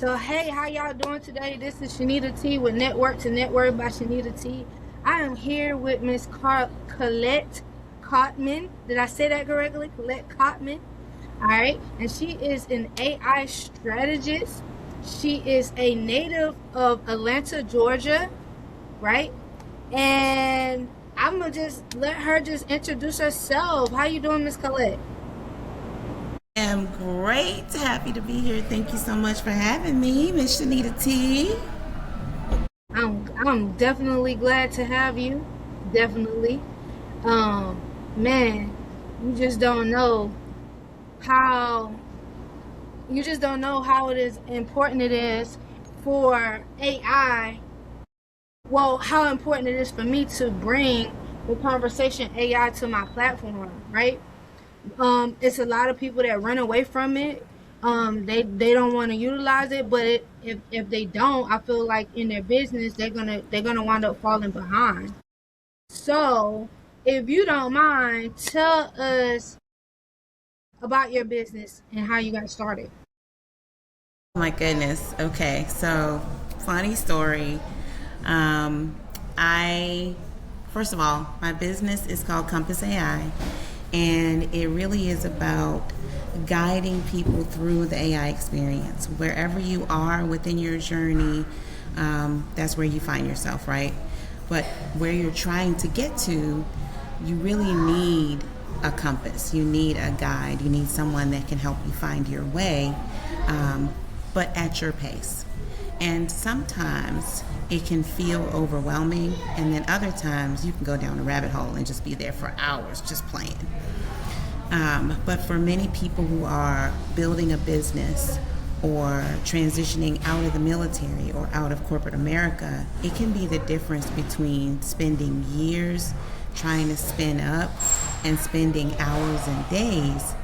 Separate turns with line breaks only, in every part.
So hey, how y'all doing today? This is Shanita T with Network to Network by Shanita T. I am here with Miss Colette Cottman. Did I say that correctly? Colette Cottman. All right, and she is an AI strategist. She is a native of Atlanta, Georgia, right? And I'm gonna just let her just introduce herself. How you doing, Miss Colette?
Am great. Happy to be here. Thank you so much for having me, Miss Shanita T.
I'm definitely glad to have you. Definitely. Um, man, you just don't know how how it is important it is for AI. Well, how important it is for me to bring the conversation AI to my platform, right? It's a lot of people that run away from it. They don't want to utilize it, but if they don't, I feel like in their business they're gonna wind up falling behind. So, if you don't mind, tell us about your business and how you got started.
Oh my goodness. Okay, so funny story. Um, I First of all, my business is called Compass AI, and it really is about guiding people through the AI experience. Wherever you are within your journey, that's where you find yourself, right? But where you're trying to get to, you really need a compass. You need a guide. You need someone that can help you find your way, but at your pace. And sometimes it can feel overwhelming, and then other times you can go down a rabbit hole and just be there for hours just playing. But for many people who are building a business or transitioning out of the military or out of corporate America, it can be the difference between spending years trying to spin up and spending hours and days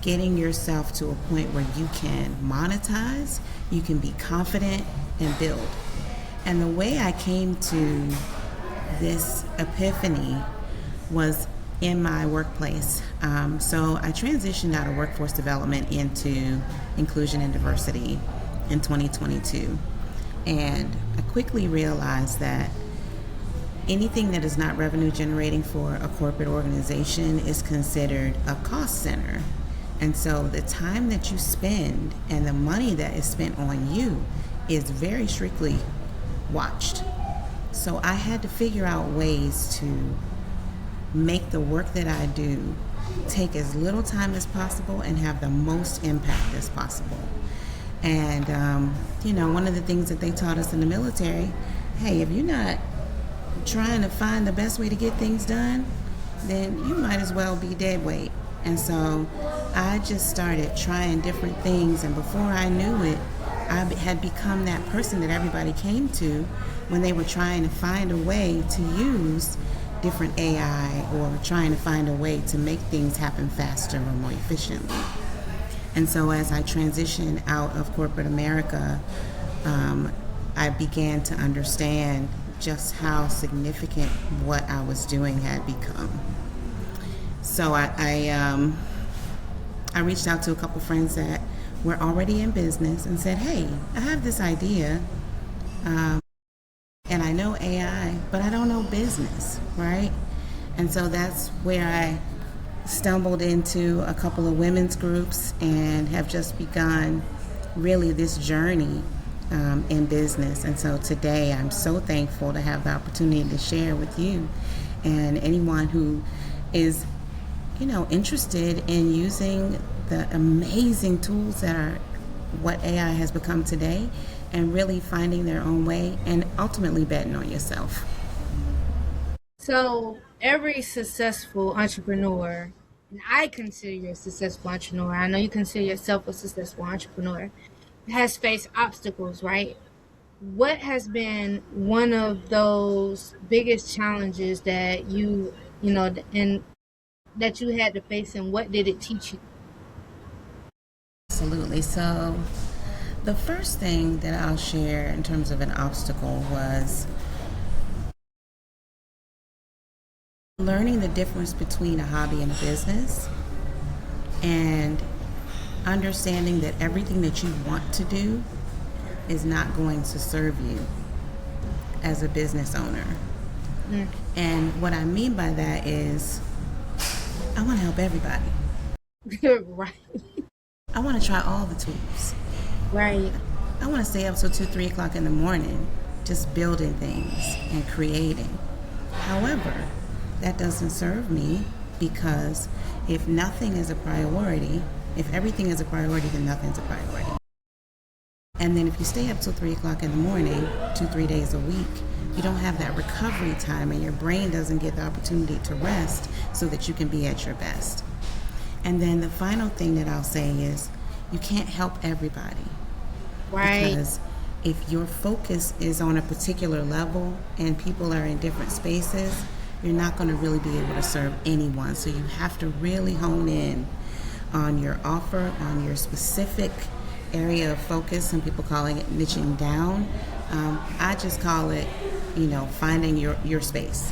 getting yourself to a point where you can monetize, you can be confident and build. And the way I came to this epiphany was in my workplace. So I transitioned out of workforce development into inclusion and diversity in 2022. And I quickly realized that anything that is not revenue generating for a corporate organization is considered a cost center. And so the time that you spend and the money that is spent on you is very strictly watched. So I had to figure out ways to make the work that I do take as little time as possible and have the most impact as possible. And, one of the things that they taught us in the military, hey, if you're not trying to find the best way to get things done, then you might as well be dead weight. And so I just started trying different things, and before I knew it, I had become that person that everybody came to when they were trying to find a way to use different AI or trying to find a way to make things happen faster or more efficiently. And so as I transitioned out of corporate America, I began to understand just how significant what I was doing had become. So I reached out to a couple friends that were already in business and said, hey, I have this idea, and I know AI, but I don't know business, right? And so that's where I stumbled into a couple of women's groups and have just begun really this journey in business. And so today I'm so thankful to have the opportunity to share with you and anyone who is interested in using the amazing tools that are what AI has become today and really finding their own way and ultimately betting on yourself.
So every successful entrepreneur, and I consider you a successful entrepreneur, I know you consider yourself a successful entrepreneur, has faced obstacles, right? What has been one of those biggest challenges that and that you had to face, and what did it teach you?
Absolutely. So the first thing that I'll share in terms of an obstacle was learning the difference between a hobby and a business, and understanding that everything that you want to do is not going to serve you as a business owner. And what I mean by that is I want to help everybody.
Right.
I want to try all the tools.
Right.
I want to stay up till 2, 3 o'clock in the morning just building things and creating. However, that doesn't serve me, because if nothing is a priority, if everything is a priority, then nothing's a priority. And then if you stay up till 3 o'clock in the morning, 2, 3 days a week, you don't have that recovery time, and your brain doesn't get the opportunity to rest so that you can be at your best. And then the final thing that I'll say is you can't help everybody.
Right.
Because if your focus is on a particular level and people are in different spaces, you're not going to really be able to serve anyone. So you have to really hone in on your offer, on your specific area of focus. Some people calling it niching down. I just call it, finding your space.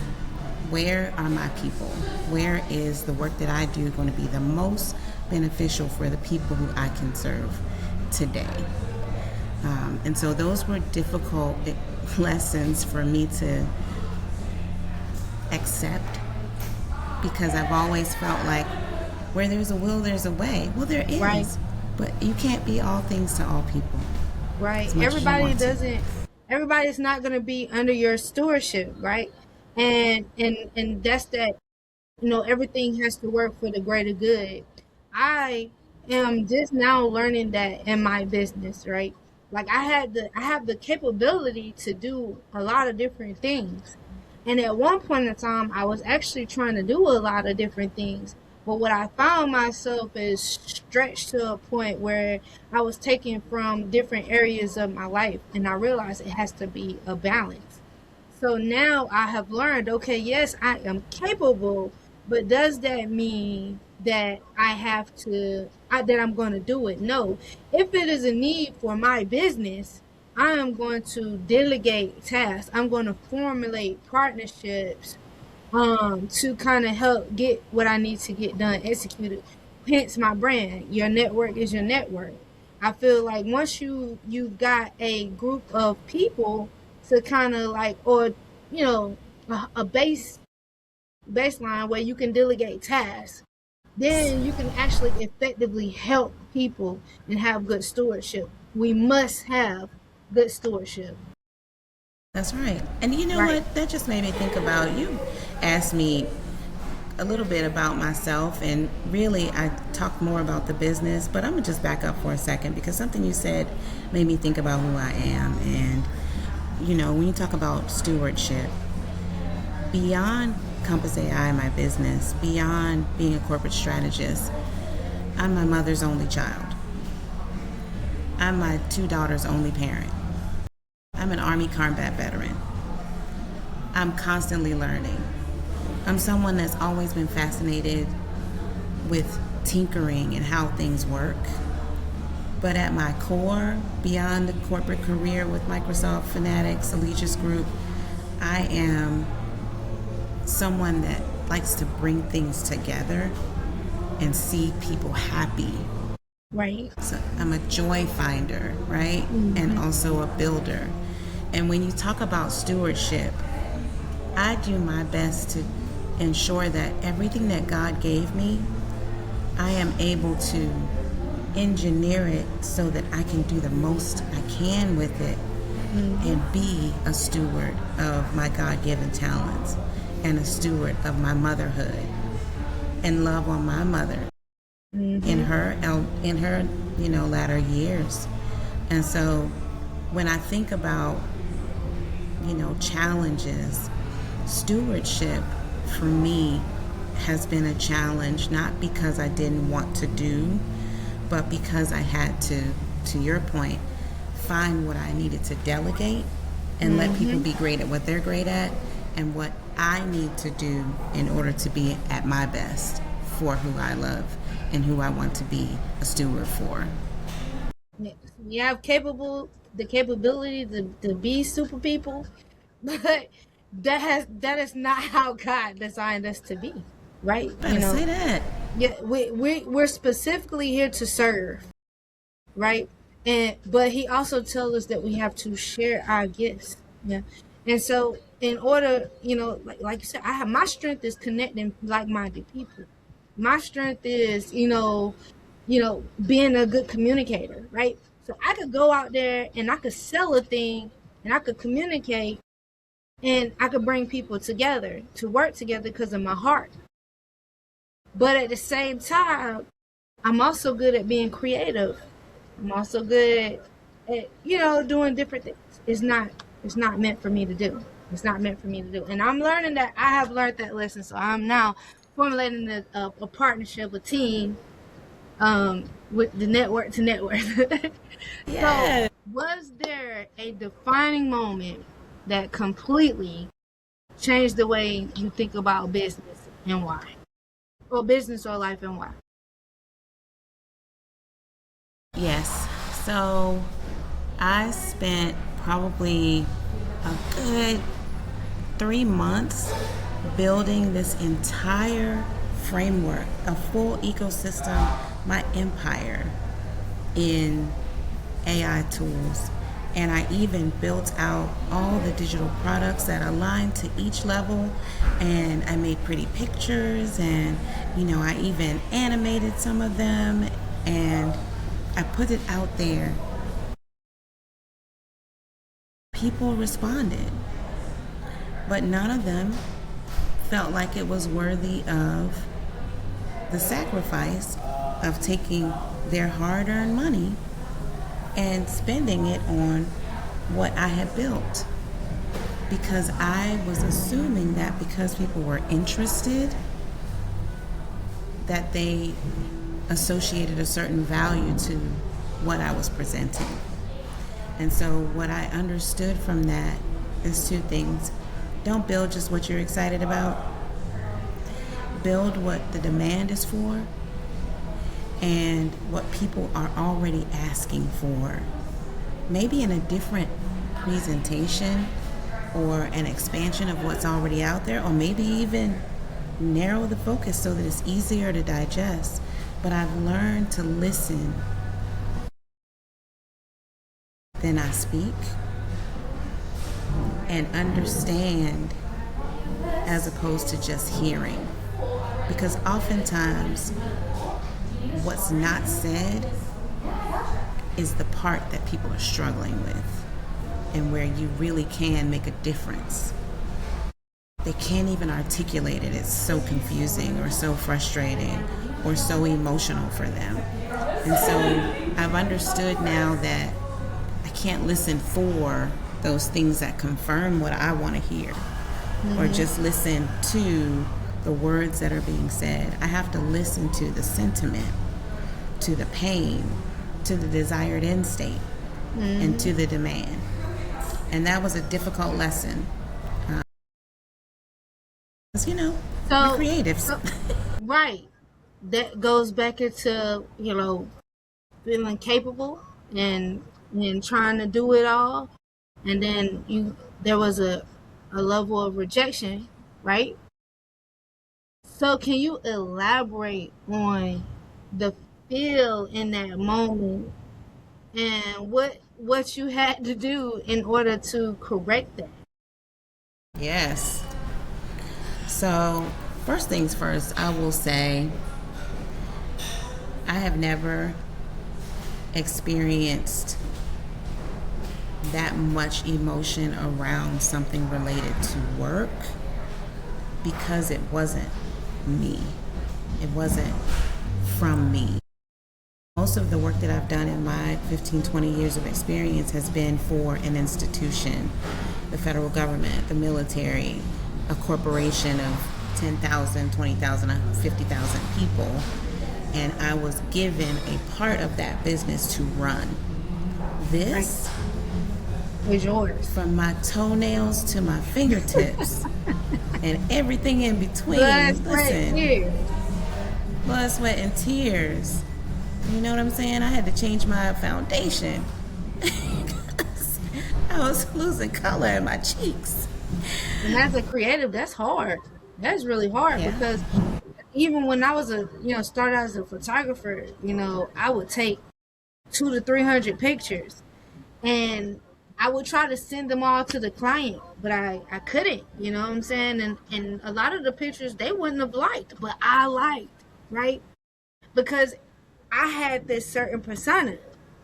Where are my people? Where is the work that I do going to be the most beneficial for the people who I can serve today? And so those were difficult lessons for me to accept, because I've always felt like where there's a will, there's a way. Well, there is,
right.
But you can't be all things to all people.
Right. Everybody's not going to be under your stewardship, right? And that's that, everything has to work for the greater good. I am just now learning that in my business, right? Like I have the capability to do a lot of different things. And at one point in time, I was actually trying to do a lot of different things. But what I found myself is stretched to a point where I was taken from different areas of my life. And I realized it has to be a balance. So now I have learned, okay, yes, I am capable, but does that mean that that I'm going to do it? No. If it is a need for my business, I am going to delegate tasks. I'm going to formulate partnerships to kind of help get what I need to get done, executed. Hence my brand. Your network is your network. I feel like once you've got a group of people to kind of like, or a baseline where you can delegate tasks, then you can actually effectively help people and have good stewardship. We must have good stewardship.
That's right. And you know
Right.
what? That just made me think about, you asked me a little bit about myself, and really I talked more about the business, but I'm going to just back up for a second, because something you said made me think about who I am. And, when you talk about stewardship, beyond Compass AI, my business, beyond being a corporate strategist, I'm my mother's only child. I'm my 2 daughters' only parent. I'm an Army combat veteran. I'm constantly learning. I'm someone that's always been fascinated with tinkering and how things work. But at my core, beyond the corporate career with Microsoft, Fanatics, Allegis Group, I am someone that likes to bring things together and see people happy.
Right.
So I'm a joy finder, right?
Mm-hmm.
And also a builder. And when you talk about stewardship, I do my best to ensure that everything that God gave me, I am able to engineer it so that I can do the most I can with it, and be a steward of my God-given talents and a steward of my motherhood, and love on my mother in her latter years. And so when I think about challenges, stewardship for me has been a challenge, not because I didn't want to do, but because I had to your point, find what I needed to delegate and let people be great at what they're great at, and what I need to do in order to be at my best for who I love and who I want to be a steward for.
You have the capability to be super people, but that is not how God designed us to be, right?
Better say that.
Yeah, we're specifically here to serve, right? But he also tells us that we have to share our gifts. Yeah. And so in order, like you said, I have my strength is connecting like-minded people. My strength is, being a good communicator, right? So I could go out there and I could sell a thing and I could communicate and I could bring people together to work together because of my heart. But at the same time, I'm also good at being creative. I'm also good at, doing different things. It's not meant for me to do. It's not meant for me to do. And I'm learning that. I have learned that lesson. So I'm now formulating a partnership, a team, with the network to network. So
Yeah.
was there a defining moment that completely changed the way you think about business and why? Or business or life and why?
Yes. So I spent probably a good 3 months building this entire framework, a full ecosystem, my empire in AI tools. And I even built out all the digital products that aligned to each level. And I made pretty pictures and, I even animated some of them and I put it out there. People responded, but none of them felt like it was worthy of the sacrifice of taking their hard-earned money and spending it on what I had built, because I was assuming that because people were interested that they associated a certain value to what I was presenting. And so what I understood from that is two things. Don't build just what you're excited about. Build what the demand is for and what people are already asking for. Maybe in a different presentation or an expansion of what's already out there, or maybe even narrow the focus so that it's easier to digest. But I've learned to listen. Then I speak and understand as opposed to just hearing. Because oftentimes what's not said is the part that people are struggling with and where you really can make a difference. They can't even articulate it. It's so confusing or so frustrating or so emotional for them. And so I've understood now that I can't listen for those things that confirm what I want to hear, or just listen to the words that are being said. I have to listen to the sentiment, to the pain, to the desired end state, and to the demand. And that was a difficult lesson. Because, we're creatives.
Right. That goes back into, feeling capable and trying to do it all. And then there was a level of rejection, right? So can you elaborate on the feel in that moment and what you had to do in order to correct that?
Yes. So, first things first, I will say I have never experienced that much emotion around something related to work because it wasn't me. It wasn't from me. Most of the work that I've done in my 15, 20 years of experience has been for an institution, the federal government, the military, a corporation of 10,000, 20,000, 50,000 people. And I was given a part of that business to run. This
Was yours.
from my toenails to my fingertips and everything in between.
Blood, sweat,
Listen,
tears.
blood, sweat, and tears. You know what I'm saying? I had to change my foundation. I was losing color in my cheeks.
And as a creative, that's hard. That's really hard
Yeah.
because even when I was started out as a photographer, I would take 200 to 300 pictures, and I would try to send them all to the client, but I couldn't, you know what I'm saying? And a lot of the pictures they wouldn't have liked, but I liked, right? Because I had this certain persona,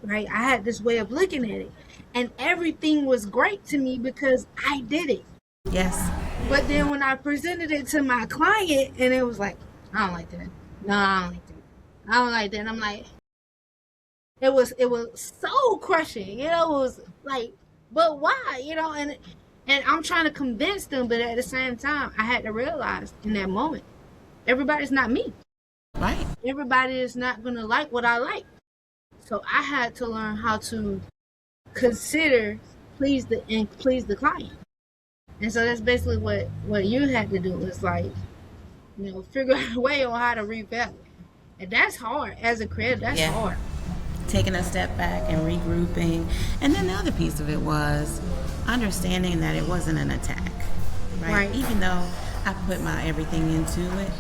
right? I had this way of looking at it, and everything was great to me because I did it.
Yes.
But then when I presented it to my client, and it was like, I don't like that. No, I don't like that. I don't like that. And I'm like, it was so crushing, it was like, but why, and I'm trying to convince them, but at the same time, I had to realize in that moment, everybody's not me.
Right.
Everybody is not gonna like what I like. So I had to learn how to consider please the client. And so that's basically what you had to do, is like, figure out a way on how to revalue. And that's hard as a creator. That's hard.
Taking a step back and regrouping. And then the other piece of it was understanding that it wasn't an attack. Right? Even though I put my everything into it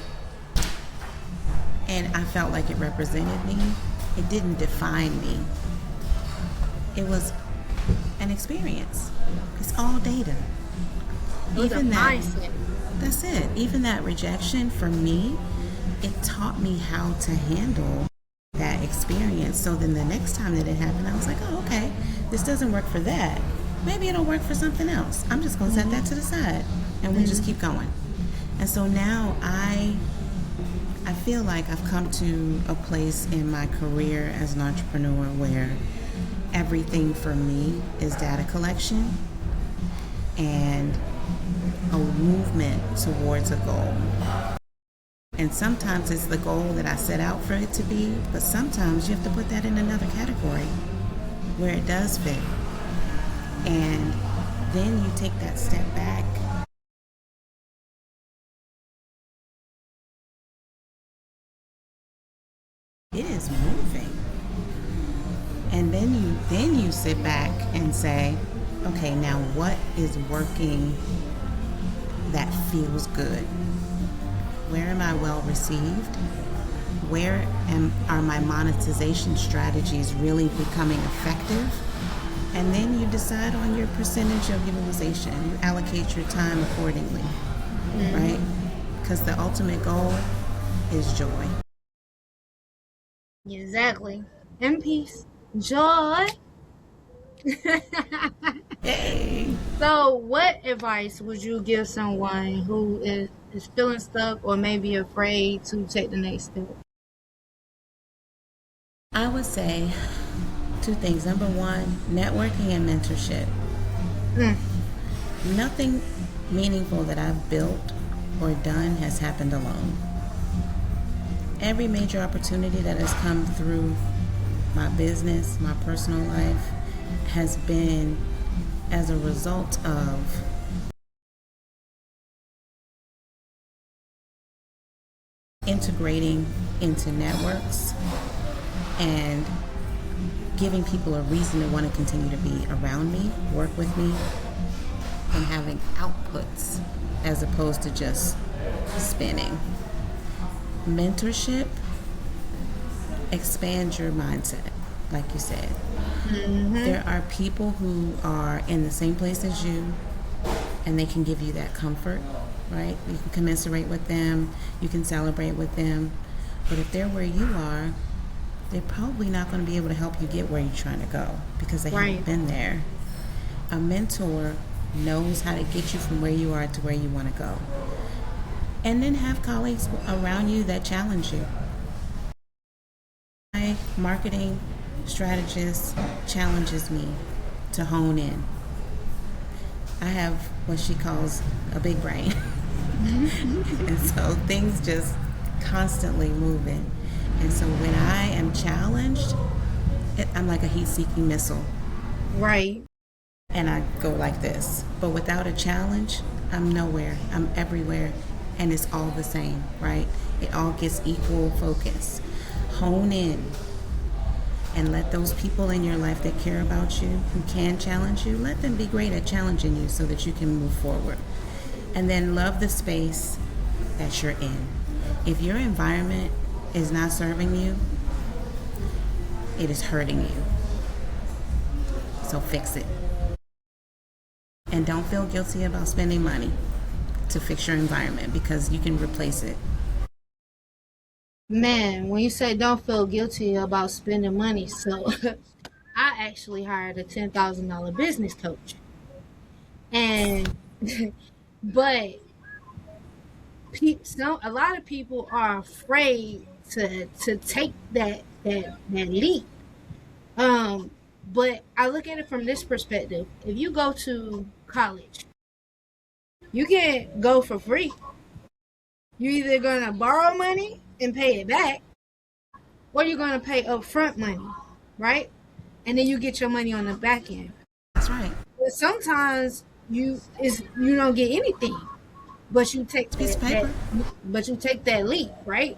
and I felt like it represented me, it didn't define me. It was an experience. It's all data. Even that mindset. That's it. Even that rejection for me, it taught me how to handle that experience. So then the next time that it happened, I was like, oh, okay, this doesn't work for that. Maybe it'll work for something else. I'm just going to set that to the side and we just keep going. And so now I feel like I've come to a place in my career as an entrepreneur where everything for me is data collection and a movement towards a goal. And sometimes it's the goal that I set out for it to be, but sometimes you have to put that in another category where it does fit. And then you take that step back. It is moving. And then you sit back and say, okay, now what is working that feels good? Where am I well received? Where are my monetization strategies really becoming effective? And then you decide on your percentage of utilization. You allocate your time accordingly, right? Because the ultimate goal is joy.
Exactly. And peace. Joy.
Hey.
So what advice would you give someone who is feeling stuck or maybe afraid to take the next step?
I would say two things. Number one, networking and mentorship. Nothing meaningful that I've built or done has happened alone. Every major opportunity that has come through my business, my personal life, has been as a result of integrating into networks and giving people a reason to want to continue to be around me, work with me, and having outputs as opposed to just spinning. Mentorship expands your mindset, like you said. There are people who are in the same place as you, and they can give you that comfort, right? You can commiserate with them, you can celebrate with them, but if they're where you are, they're probably not going to be able to help you get where you're trying to go because they haven't been there. A mentor knows how to get you from where you are to where you want to go. And then have colleagues around you that challenge you. My marketing strategist challenges me to hone in. I have what she calls a big brain. And so things just constantly moving. And so when I am challenged, I'm like a heat-seeking missile.
Right.
And I go like this. But without a challenge, I'm nowhere. I'm everywhere. And it's all the same, right? It all gets equal focus. Hone in and let those people in your life that care about you, who can challenge you, let them be great at challenging you so that you can move forward. And then love the space that you're in. If your environment is not serving you, it is hurting you. So fix it. And don't feel guilty about spending money to fix your environment, because you can replace it.
Man, when you say don't feel guilty about spending money, so I actually hired a $10,000 business coach. And but a lot of people are afraid to take that leap. But I look at it from this perspective. If you go to college, you can't go for free. You're either gonna borrow money and pay it back, or you're gonna pay upfront money, right? And then you get your money on the back end.
That's right.
But sometimes you don't get anything, but you take
Piece of paper.
that leap, right?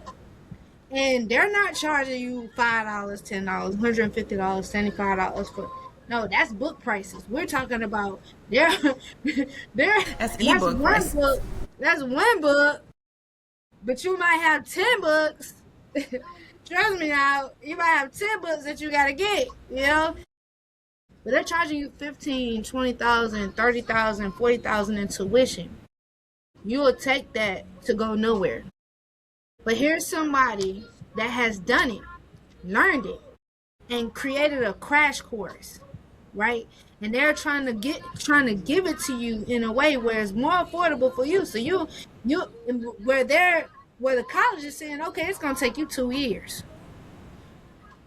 And they're not charging you $5, $10, $150, $75 for. No, that's book prices. We're talking about that's
ebook prices.
book. That's one book, but you might have 10 books. Trust me now, you might have 10 books that you gotta get, you know? But they're charging you $15,000, $20,000, $30,000, $40,000 in tuition. You will take that to go nowhere. But here's somebody that has done it, learned it, and created a crash course, right? And they're trying to give it to you in a way where it's more affordable for you. So where the college is saying, okay, it's gonna take you 2 years.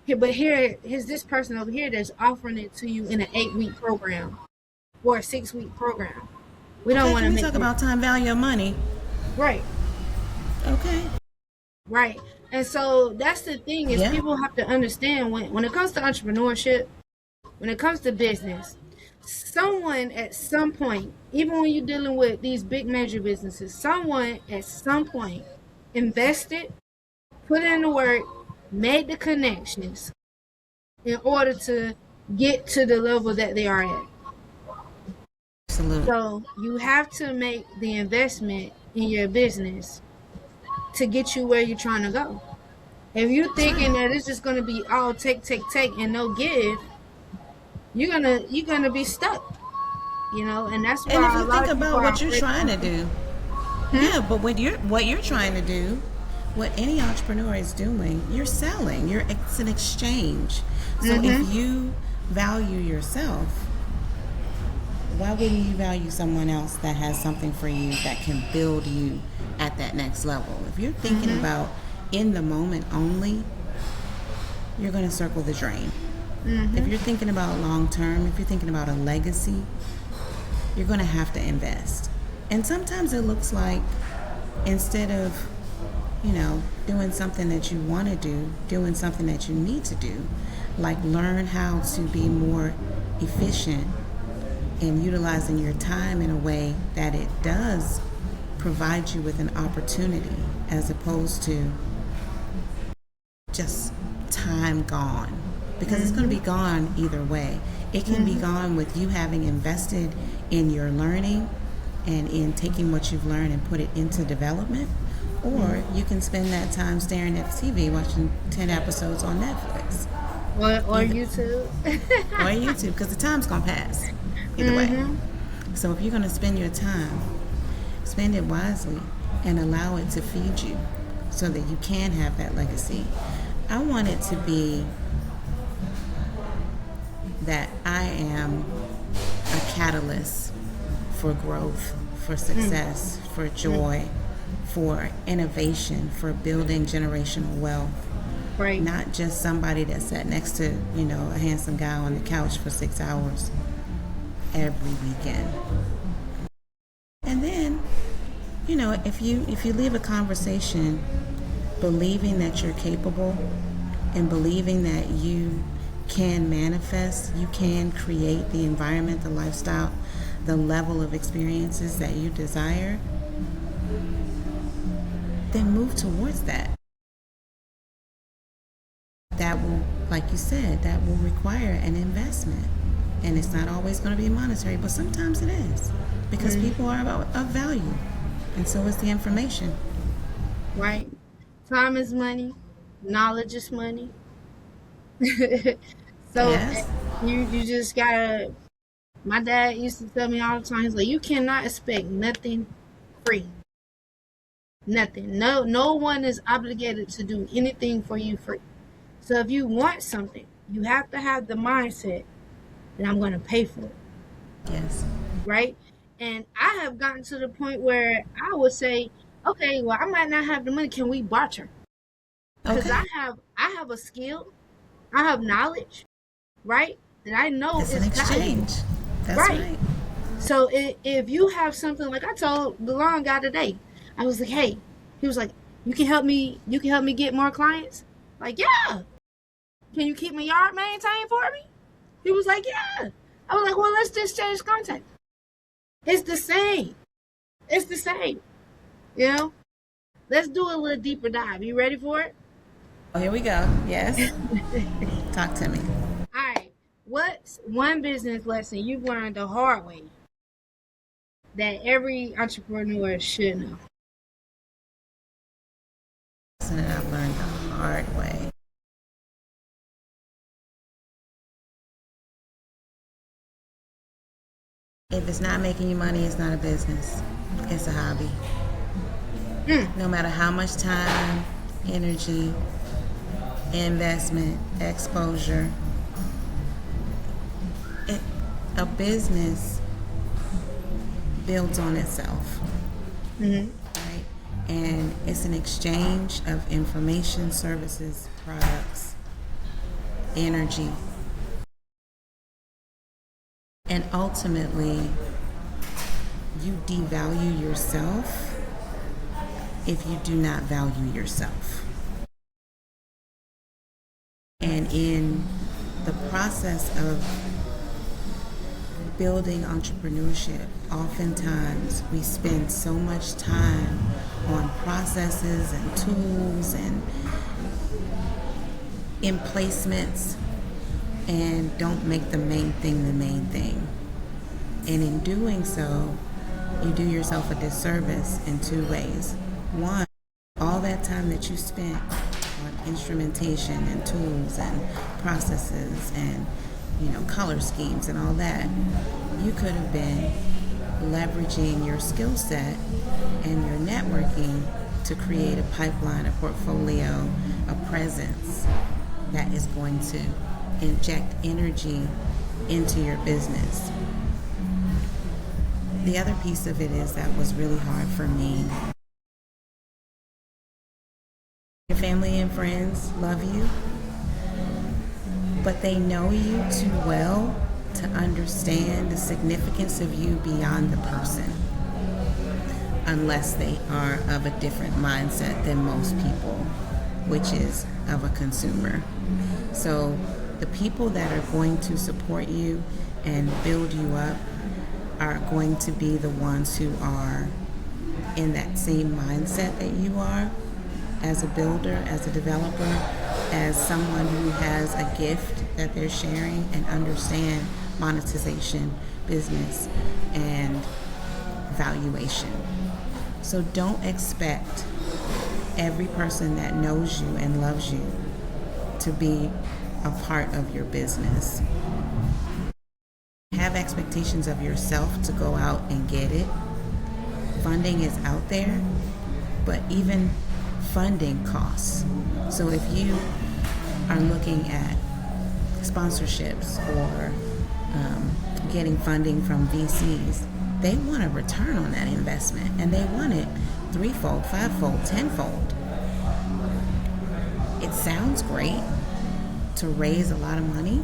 But here's this person over here that's offering it to you in an 8-week program or a 6-week program. We don't want to
talk about time value of money.
Right.
Okay.
Right. And so that's the thing is people have to understand when it comes to entrepreneurship, when it comes to business, someone at some point, even when you're dealing with these big major businesses, someone at some point invested, put in the work, made the connections in order to get to the level that they are at.
Absolutely.
So you have to make the investment in your business to get you where you're trying to go. If you're thinking that it's just going to be all take and no give, you're gonna be stuck. You know, and that's why.
And if you think about what you're trying to do, but what you're trying to do, what any entrepreneur is doing, you're selling. It's an exchange. So if you value yourself, why wouldn't you value someone else that has something for you that can build you at that next level? If you're thinking about in the moment only, you're going to circle the drain. If you're thinking about long term, if you're thinking about a legacy, you're going to have to invest. And sometimes it looks like instead of, doing something that you want to do, doing something that you need to do, like learn how to be more efficient in utilizing your time in a way that it does provide you with an opportunity as opposed to just time gone. Because it's going to be gone either way. It can be gone with you having invested in your learning and in taking what you've learned and put it into development. Or you can spend that time staring at the TV watching 10 episodes on Netflix.
Or YouTube.
Or YouTube, because the time's going to pass either way. So if you're going to spend your time, spend it wisely and allow it to feed you so that you can have that legacy. I want it to be that I am a catalyst for growth, for success, for joy, for innovation, for building generational wealth.
Right.
Not just somebody that sat next to, a handsome guy on the couch for 6 hours every weekend. And then, if you leave a conversation believing that you're capable and believing that you can manifest, you can create the environment, the lifestyle, the level of experiences that you desire, then move towards that. That will, like you said, that will require an investment. And it's not always going to be monetary, but sometimes it is. Because people are of value. And so is the information.
Right. Time is money. Knowledge is money. So
Yes.
you just gotta. My dad used to tell me all the time. He's like, you cannot expect nothing free. Nothing. No one is obligated to do anything for you free. So if you want something, you have to have the mindset that I'm going to pay for it,
Yes.
right? And I have gotten to the point where I would say, okay, well, I might not have the money. Can we barter? Because
Okay.
I have a skill, I have knowledge, right? That I know
It's an
is valuable,
exchange. That's
right?
right.
So if you have something like I told the lawn guy today, I was like, hey, he was like, you can help me. You can help me get more clients. Like, yeah. Can you keep my yard maintained for me? He was like, yeah. I was like, well, let's just change contact. It's the same. It's the same. You know? Let's do a little deeper dive. You ready for it?
Oh, here we go. Yes. Talk to me.
All right. What's one business lesson you've learned the hard way that every entrepreneur should know?
Lesson that I've learned the hard way. If it's not making you money, it's not a business. It's a hobby.
Mm.
No matter how much time, energy, investment, exposure, it, a business builds on itself,
Mm-hmm.
right? And it's an exchange of information, services, products, energy, and ultimately, you devalue yourself if you do not value yourself. And in the process of building entrepreneurship, oftentimes we spend so much time on processes and tools and emplacements and don't make the main thing the main thing. And in doing so, you do yourself a disservice in two ways. One, all that time that you spent on instrumentation and tools and processes and color schemes and all that, you could have been leveraging your skill set and your networking to create a pipeline, a portfolio, a presence that is going to inject energy into your business. The other piece of it is that was really hard for me. Your family and friends love you, but they know you too well to understand the significance of you beyond the person, unless they are of a different mindset than most people, which is of a consumer. So the people that are going to support you and build you up are going to be the ones who are in that same mindset that you are, as a builder, as a developer, as someone who has a gift that they're sharing and understand monetization, business, and valuation. So don't expect every person that knows you and loves you to be a part of your business. Have expectations of yourself to go out and get it. Funding is out there, but even funding costs. So if you are looking at sponsorships or getting funding from VCs, they want a return on that investment, and they want it threefold, fivefold, tenfold. It sounds great to raise a lot of money,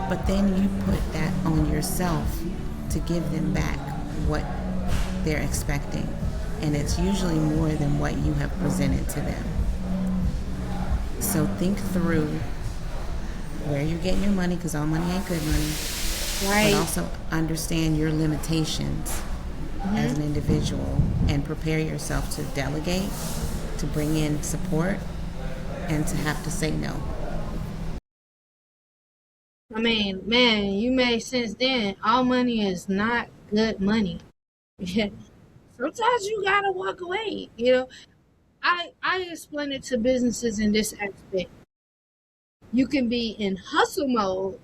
but then you put that on yourself to give them back what they're expecting, and it's usually more than what you have presented to them. So think through where you're getting your money, because all money ain't good money,
Right.
but also understand your limitations as an individual and prepare yourself to delegate, to bring in support, and to have to say no.
I mean, man, you made sense then. All money is not good money. Sometimes you gotta walk away. I explain it to businesses in this aspect. You can be in hustle mode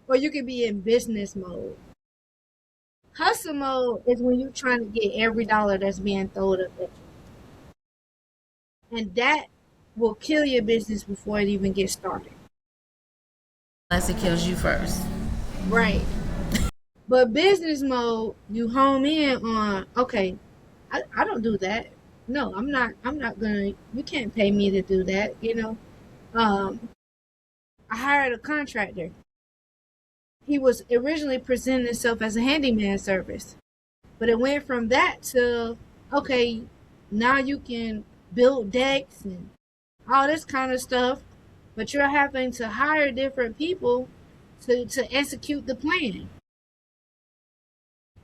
or you can be in business mode. Hustle mode is when you're trying to get every dollar that's being thrown up at you. And that will kill your business before it even gets started.
Unless it kills you first.
Right. But business mode, you home in on, okay, I don't do that. No, I'm not gonna, you can't pay me to do that, you know. I hired a contractor. He was originally presenting himself as a handyman service. But it went from that to, okay, now you can build decks and all this kind of stuff, but you're having to hire different people to execute the plan.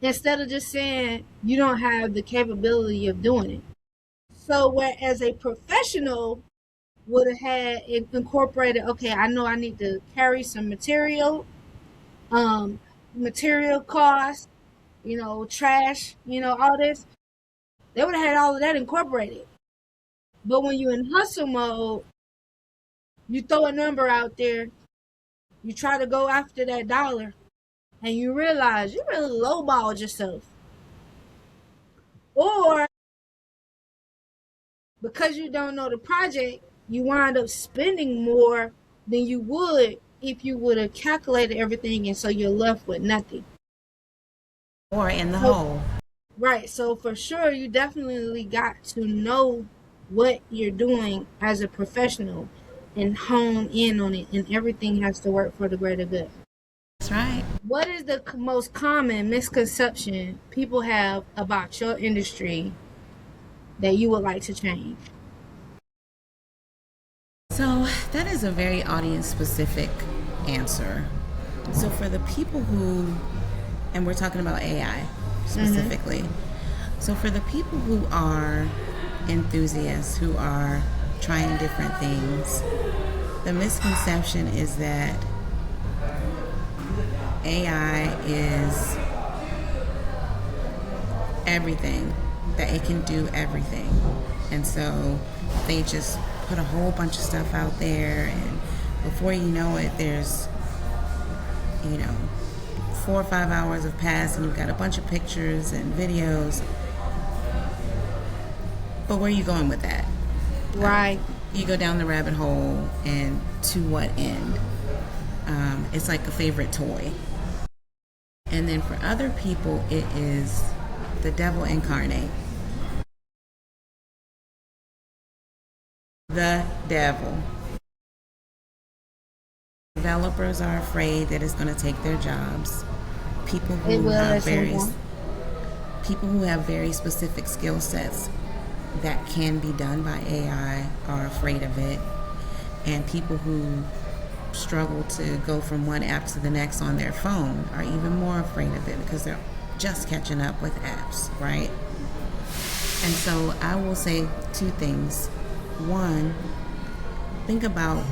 Instead of just saying you don't have the capability of doing it. So whereas a professional would have had incorporated, okay, I know I need to carry some material costs, trash, all this. They would have had all of that incorporated. But when you're in hustle mode, you throw a number out there, you try to go after that dollar, and you realize you really lowballed yourself. Or because you don't know the project, you wind up spending more than you would if you would have calculated everything, and so you're left with nothing.
Or in the hole.
Right. So for sure, you definitely got to know what you're doing as a professional and hone in on it, and everything has to work for the greater good.
That's right.
What is the most common misconception people have about your industry that you would like to change?
So that is a very audience specific answer. So for the people who, and we're talking about AI specifically. Mm-hmm. So for the people who are enthusiasts, who are trying different things, the misconception is that AI is everything, that it can do everything. And so they just put a whole bunch of stuff out there, and before you know it, there's 4 or 5 hours have passed and you've got a bunch of pictures and videos. But where are you going with that?
Right.
You go down the rabbit hole, and to what end? It's like a favorite toy. And then for other people, it is the devil incarnate. The devil. Developers are afraid that it's going to take their jobs. People who have very specific skill sets that can be done by AI are afraid of it. And people who struggle to go from one app to the next on their phone are even more afraid of it because they're just catching up with apps, right? And so I will say 2 things. One, think about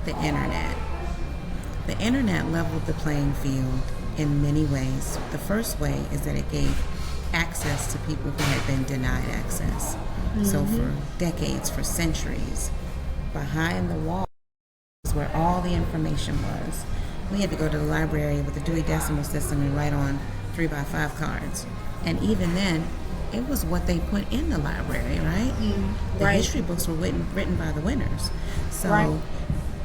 the internet. The internet leveled the playing field in many ways. The first way is that it gave access to people who had been denied access. Mm-hmm. So for decades, for centuries, behind the wall where all the information was, we had to go to the library with the Dewey Decimal System and write on 3x5 cards. And even then, it was what they put in the library, right? Mm-hmm. The history books were written by the winners. So,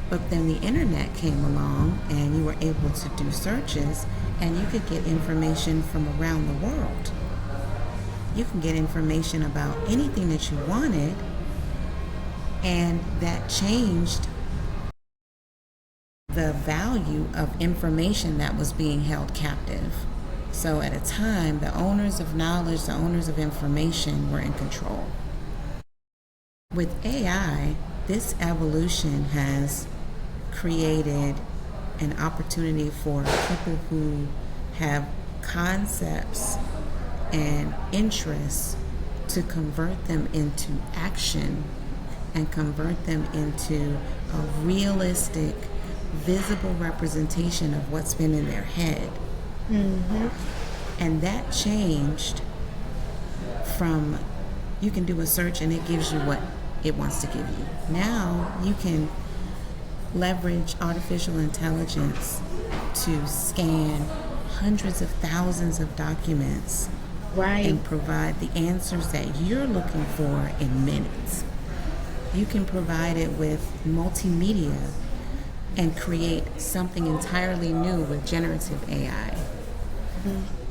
but then the internet came along, and you were able to do searches, and you could get information from around the world. You can get information about anything that you wanted, and that changed the value of information that was being held captive. So at a time, the owners of knowledge, the owners of information were in control. With AI, this evolution has created an opportunity for people who have concepts and interests to convert them into action and convert them into a realistic, visible representation of what's been in their head. Mm-hmm. And that changed from, you can do a search and it gives you what it wants to give you. Now you can leverage artificial intelligence to scan hundreds of thousands of documents
Right.
and provide the answers that you're looking for in minutes. You can provide it with multimedia and create something entirely new with generative AI.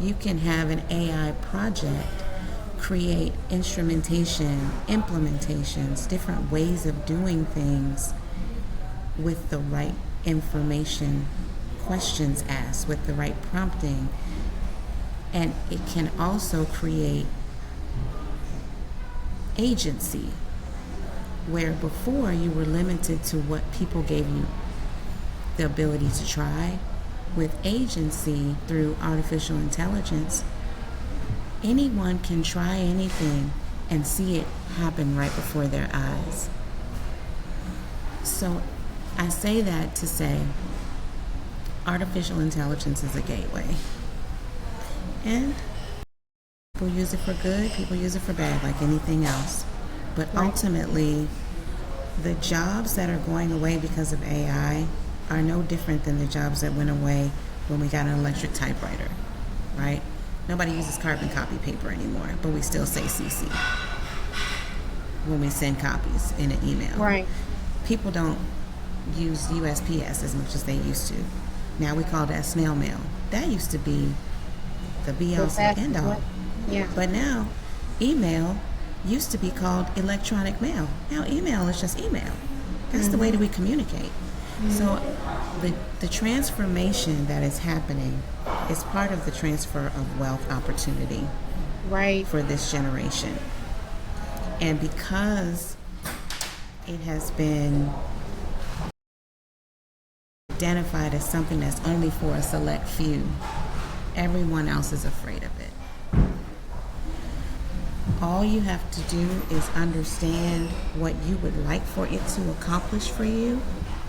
You can have an AI project create instrumentation, implementations, different ways of doing things with the right information, questions asked, with the right prompting. And it can also create agency, where before you were limited to what people gave you the ability to try. With agency through artificial intelligence, anyone can try anything and see it happen right before their eyes. So I say that to say artificial intelligence is a gateway. And people use it for good, people use it for bad, like anything else. But ultimately, the jobs that are going away because of AI are no different than the jobs that went away when we got an electric typewriter, right? Nobody uses carbon copy paper anymore, but we still say CC when we send copies in an email.
Right.
People don't use USPS as much as they used to. Now we call that snail mail. That used to be the be-all and end-all.
Yeah.
But now, email used to be called electronic mail. Now email is just email. That's the way that we communicate. So the transformation that is happening is part of the transfer of wealth opportunity
Right.
for this generation. And because it has been identified as something that's only for a select few, everyone else is afraid of it. All you have to do is understand what you would like for it to accomplish for you,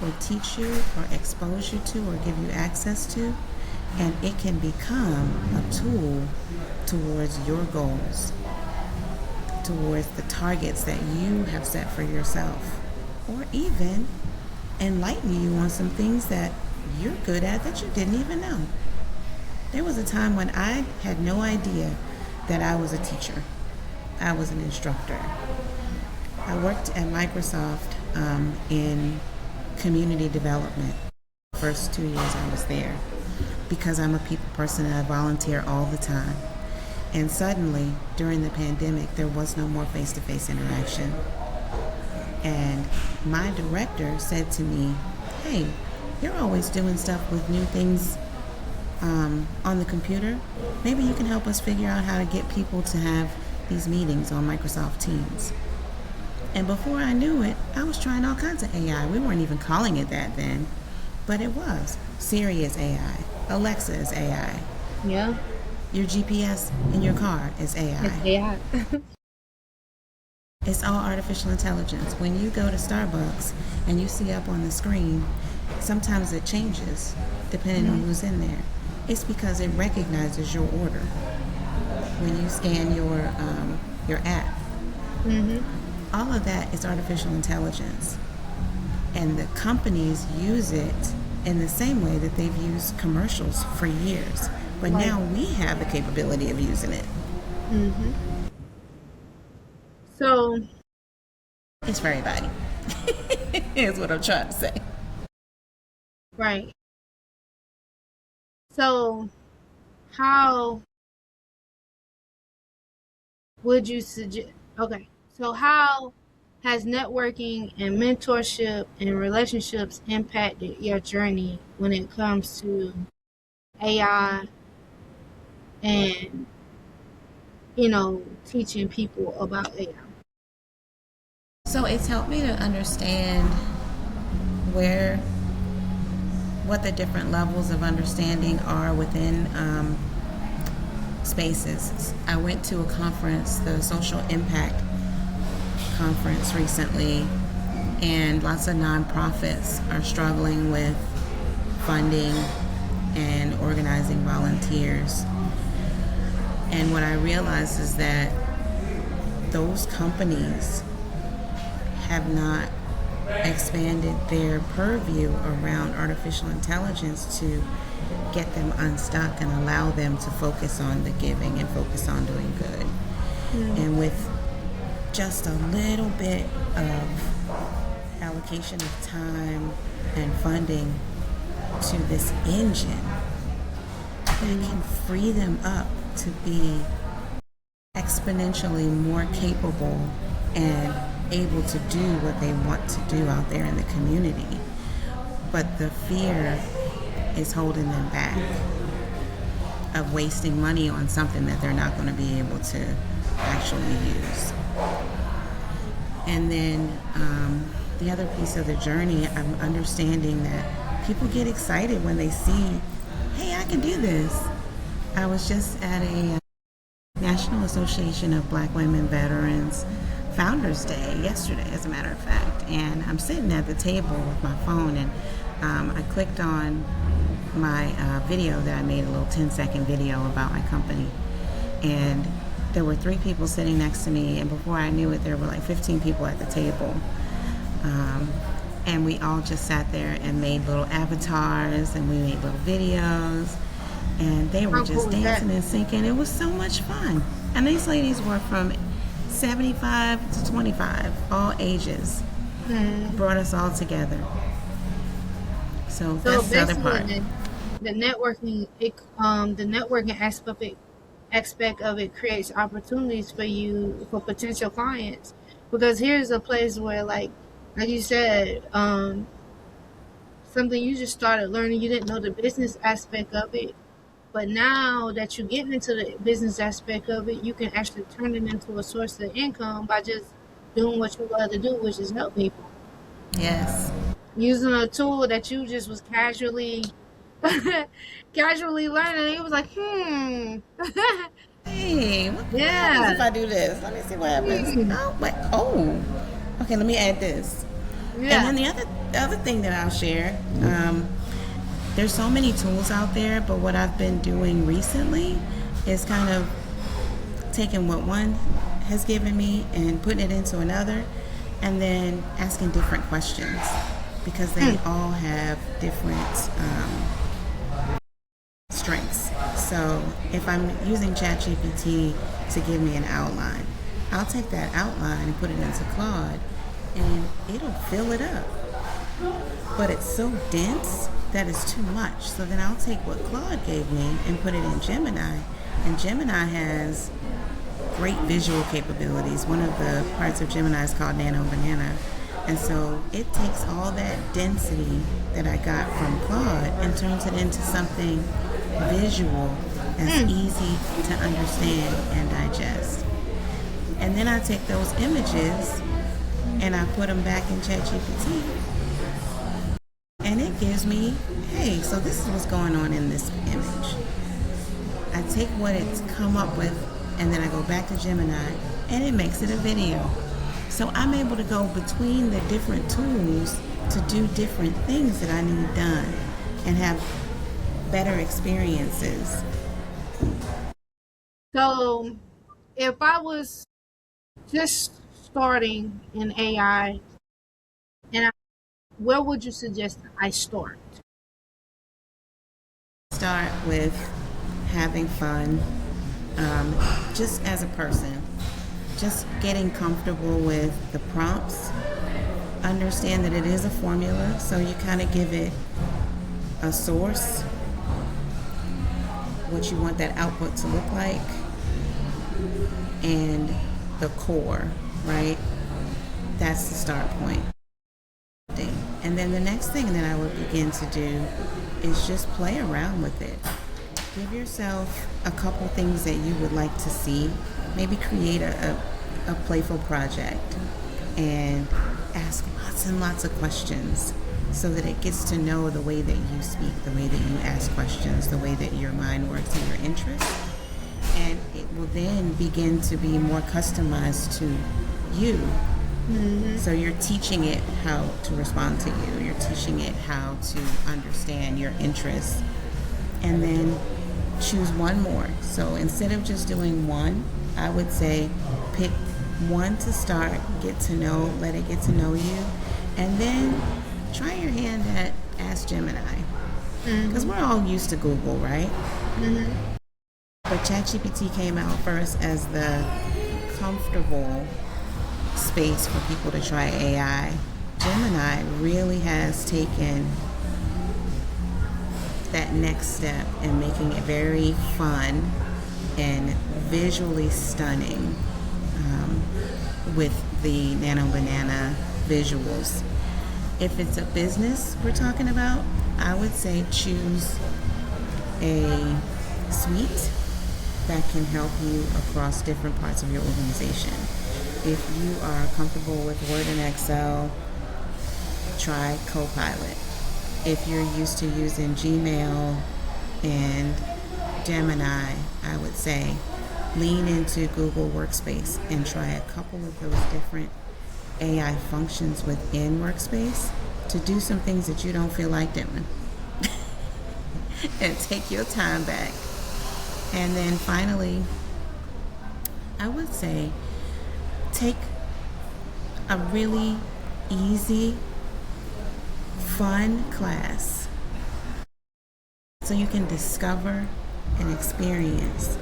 or teach you, or expose you to, or give you access to, and it can become a tool towards your goals, towards the targets that you have set for yourself, or even enlighten you on some things that you're good at that you didn't even know. There was a time when I had no idea that I was a teacher. I was an instructor. I worked at Microsoft in community development. The first 2 years I was there, because I'm a people person and I volunteer all the time. And suddenly, during the pandemic, there was no more face-to-face interaction. And my director said to me, "Hey, you're always doing stuff with new things on the computer. Maybe you can help us figure out how to get people to have these meetings on Microsoft Teams." And before I knew it, I was trying all kinds of AI. We weren't even calling it that then, but it was. Siri is AI. Alexa is AI.
Yeah.
Your GPS in your car is AI.
It's AI.
It's all artificial intelligence. When you go to Starbucks and you see up on the screen, sometimes it changes depending on who's in there. It's because it recognizes your order when you scan your app. All of that is artificial intelligence. And the companies use it in the same way that they've used commercials for years. But now we have the capability of using it.
So,
It's for everybody. Is what I'm trying to say.
right. So, how would you suggest? Okay. So, how has networking and mentorship and relationships impacted your journey when it comes to AI and, teaching people about AI?
So it's helped me to understand what the different levels of understanding are within spaces. I went to a conference, the Social Impact Conference recently, and lots of nonprofits are struggling with funding and organizing volunteers. And what I realized is that those companies have not expanded their purview around artificial intelligence to get them unstuck and allow them to focus on the giving and focus on doing good. And with just a little bit of allocation of time and funding to this engine, that can free them up to be exponentially more capable and able to do what they want to do out there in the community. But the fear is holding them back of wasting money on something that they're not going to be able to actually use. And then the other piece of the journey, I'm understanding that people get excited when they see, hey, I can do this. I was just at a National Association of Black Women Veterans Founders Day yesterday, as a matter of fact, and I'm sitting at the table with my phone, and I clicked on my video that I made, a little 10-second video about my company, and there were 3 people sitting next to me, and before I knew it, there were like 15 people at the table, and we all just sat there and made little avatars, and we made little videos, and they were just dancing and singing. It was so much fun. And these ladies were from 75 to 25, all ages. Brought us all together. So that's the other part.
The networking, the networking aspect of it creates opportunities for you, for potential clients. Because here's a place where, like you said, something you just started learning, you didn't know the business aspect of it. But now that you're getting into the business aspect of it, you can actually turn it into a source of income by just doing what you love to do, which is help people.
Yes.
Using a tool that you just was casually learning. It was like,
Hey, what happens if I do this? Let me see what happens. Okay, let me add this.
Yeah.
And then the other thing that I'll share, there's so many tools out there, but what I've been doing recently is kind of taking what one has given me and putting it into another, and then asking different questions, because they all have different strengths. So if I'm using ChatGPT to give me an outline, I'll take that outline and put it into Claude, and it'll fill it up. But it's so dense that it's too much. So then I'll take what Claude gave me and put it in Gemini. And Gemini has great visual capabilities. One of the parts of Gemini is called Nano Banana. And so it takes all that density that I got from Claude and turns it into something visual that's easy to understand and digest. And then I take those images and I put them back in ChatGPT. And it gives me, hey, so this is what's going on in this image. I take what it's come up with, and then I go back to Gemini, and it makes it a video. So I'm able to go between the different tools to do different things that I need done and have better experiences.
So if I was just starting in AI, where would you suggest I start?
Start with having fun, just as a person, just getting comfortable with the prompts. Understand that it is a formula, so you kind of give it a source, what you want that output to look like, and the core, right? That's the start point. And then the next thing that I would begin to do is just play around with it. Give yourself a couple things that you would like to see. Maybe create a playful project and ask lots and lots of questions so that it gets to know the way that you speak, the way that you ask questions, the way that your mind works and your interests. And it will then begin to be more customized to you. Mm-hmm. So you're teaching it how to respond to you. You're teaching it how to understand your interests. And then choose one more. So instead of just doing one, I would say pick one to start, let it get to know you, and then try your hand at Ask Gemini. Because we're all used to Google, right? But ChatGPT came out first as the comfortable space for people to try AI. Gemini really has taken that next step in making it very fun and visually stunning with the Nano Banana visuals. If it's a business we're talking about, I would say choose a suite that can help you across different parts of your organization. If you are comfortable with Word and Excel, try Copilot. If you're used to using Gmail and Gemini, I would say lean into Google Workspace and try a couple of those different AI functions within Workspace to do some things that you don't feel like doing. And take your time back. And then finally, I would say take a really easy, fun class so you can discover and experience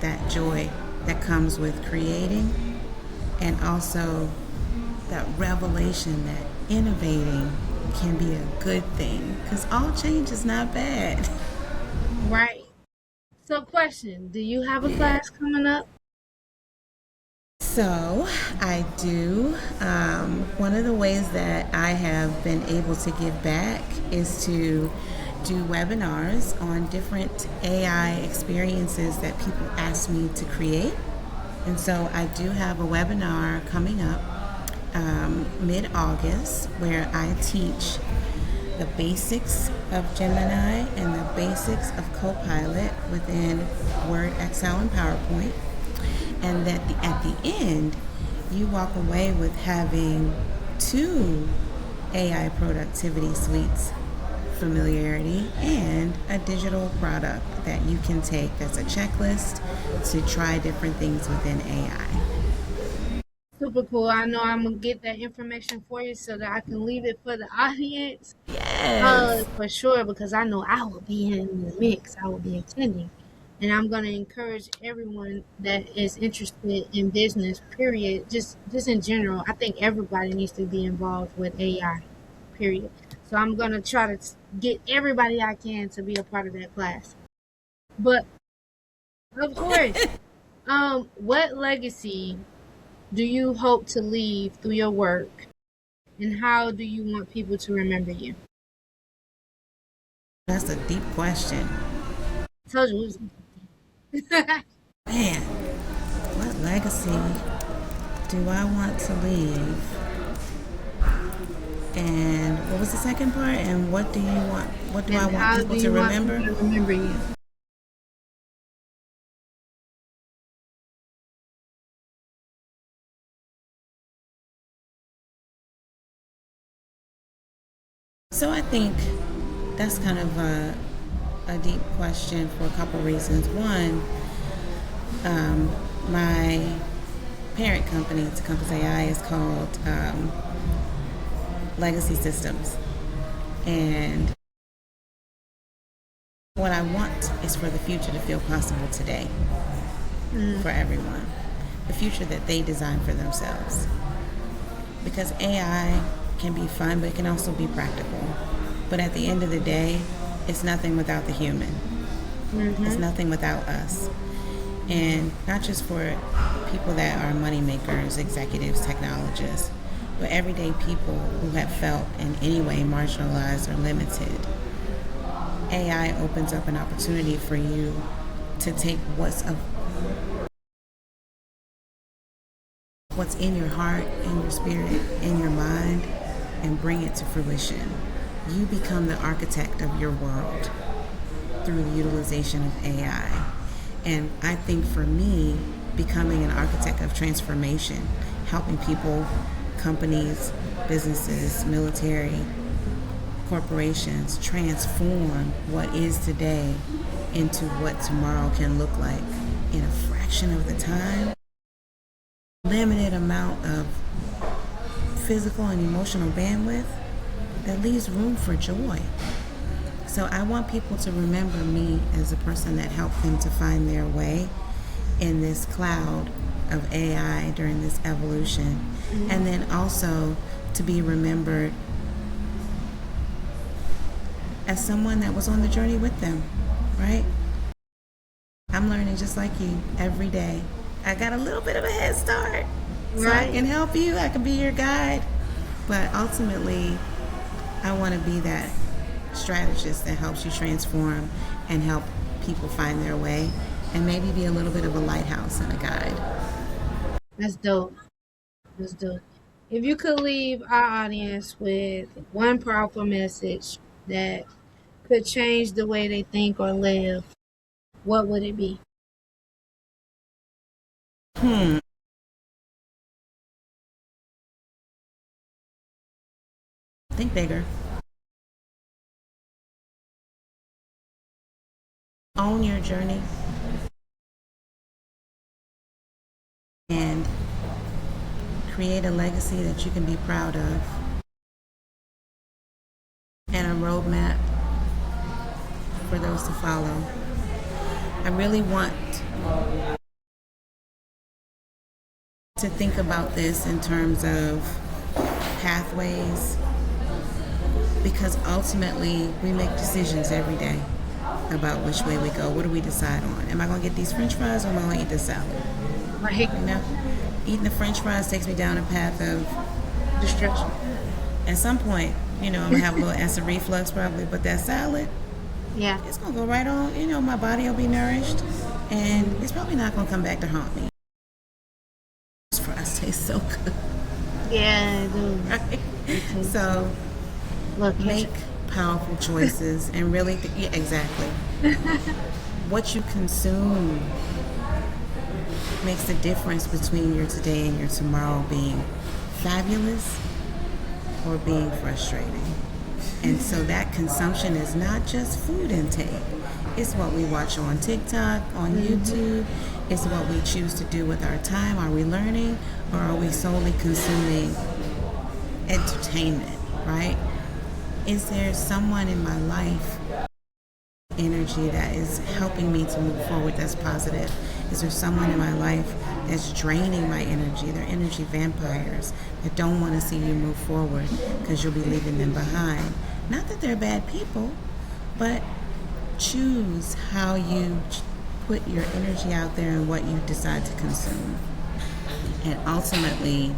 that joy that comes with creating, and also that revelation that innovating can be a good thing, because all change is not bad.
Right. So, question: do you have a class coming up?
So I do. One of the ways that I have been able to give back is to do webinars on different AI experiences that people ask me to create. And so I do have a webinar coming up mid-August where I teach the basics of Gemini and the basics of Copilot within Word, Excel, and PowerPoint. And that at the end, you walk away with having 2 AI productivity suites, familiarity, and a digital product that you can take as a checklist to try different things within AI.
Super cool. I know I'm gonna get that information for you so that I can leave it for the audience.
Yes.
For sure, because I know I will be in the mix. I will be attending. And I'm gonna encourage everyone that is interested in business, period, just in general. I think everybody needs to be involved with AI, period. So I'm gonna try to get everybody I can to be a part of that class. But of course, what legacy do you hope to leave through your work, and how do you want people to remember you?
That's a deep question.
I told you it was.
Man, what legacy do I want to leave? And what was the second part? And what do I want
How
people
do
to
you want
remember?
people to remember you?
So I think that's kind of a deep question for a couple reasons. One, my parent company to Compass AI is called Legacy Systems. And what I want is for the future to feel possible today for everyone. The future that they design for themselves. Because AI can be fun, but it can also be practical. But at the end of the day, it's nothing without the human. It's nothing without us. And not just for people that are money makers, executives, technologists, but everyday people who have felt in any way marginalized or limited. AI opens up an opportunity for you to take what's in your heart, in your spirit, in your mind, and bring it to fruition. You become the architect of your world through the utilization of AI. And I think for me, becoming an architect of transformation, helping people, companies, businesses, military, corporations transform what is today into what tomorrow can look like in a fraction of the time limited amount of physical and emotional bandwidth that leaves room for joy. So I want people to remember me as a person that helped them to find their way in this cloud of AI during this evolution. Mm-hmm. And then also to be remembered as someone that was on the journey with them, right? I'm learning just like you every day. I got a little bit of a head start, so I can help you. I can be your guide. But ultimately, I want to be that strategist that helps you transform and help people find their way, and maybe be a little bit of a lighthouse and a guide.
That's dope. That's dope. If you could leave our audience with one powerful message that could change the way they think or live, what would it be?
Think bigger. Own your journey. And create a legacy that you can be proud of. And a roadmap for those to follow. I really want to think about this in terms of pathways, because ultimately we make decisions every day about which way we go. What do we decide on? Am I going to get these French fries, or am I going to eat this salad?
Right.
You know, eating the French fries takes me down a path of
Destruction.
At some point, I'm going to have a little acid reflux probably, but that salad,
yeah,
it's going to go right on. My body will be nourished, and it's probably not going to come back to haunt me. For us, tastes so good.
Yeah, I do.
Right? So, make powerful choices and really, exactly. What you consume makes the difference between your today and your tomorrow being fabulous or being frustrating. And so that consumption is not just food intake. It's what we watch on TikTok, on YouTube. It's what we choose to do with our time. Are we learning, or are we solely consuming entertainment, right? Is there someone in my life, energy that is helping me to move forward that's positive? Is there someone in my life that's draining my energy? They're energy vampires that don't want to see you move forward because you'll be leaving them behind. Not that they're bad people, but choose how you put your energy out there and what you decide to consume. And ultimately,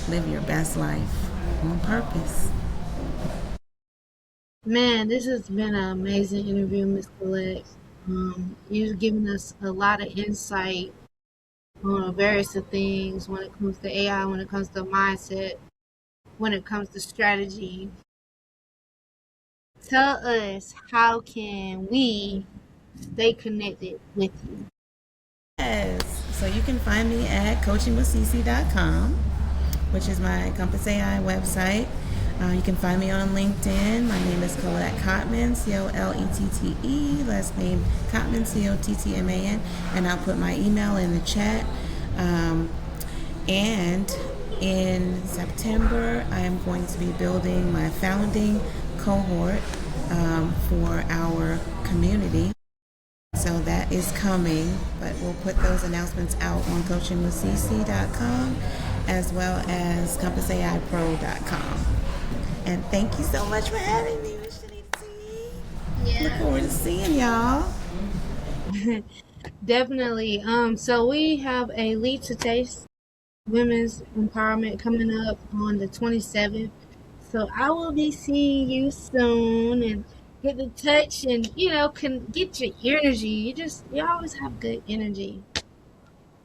live your best life on purpose.
Man, this has been an amazing interview, Ms. Colette. You've given us a lot of insight on various things when it comes to AI, when it comes to mindset, when it comes to strategy. Tell us, how can we stay connected with you?
Yes, so you can find me at coachingwithcc.com, which is my Compass AI website. You can find me on LinkedIn. My name is Colette Cottman, Collette, last name Cottman, Cottman, and I'll put my email in the chat. And in September, I am going to be building my founding cohort for our community. So that is coming, but we'll put those announcements out on coachingwithcc.com as well as compassaipro.com. And thank you so much for having me, Miss Shanita. Yeah. Look forward to seeing y'all.
Definitely. So we have a Lead to Taste Women's Empowerment coming up on the 27th. So I will be seeing you soon, and get the touch, and can get your energy. You always have good energy.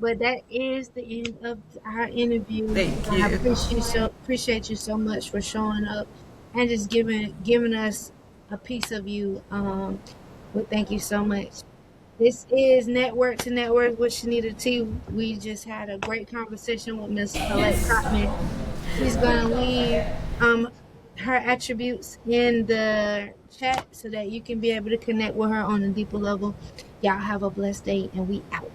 But that is the end of our interview.
Thank you.
I appreciate you so much for showing up and just giving us a piece of you. Well, thank you so much. This is Network to Network with Shanita T. We just had a great conversation with Miss Colette Cottman. She's gonna leave her attributes in the chat so that you can be able to connect with her on a deeper level. Y'all have a blessed day, and we out.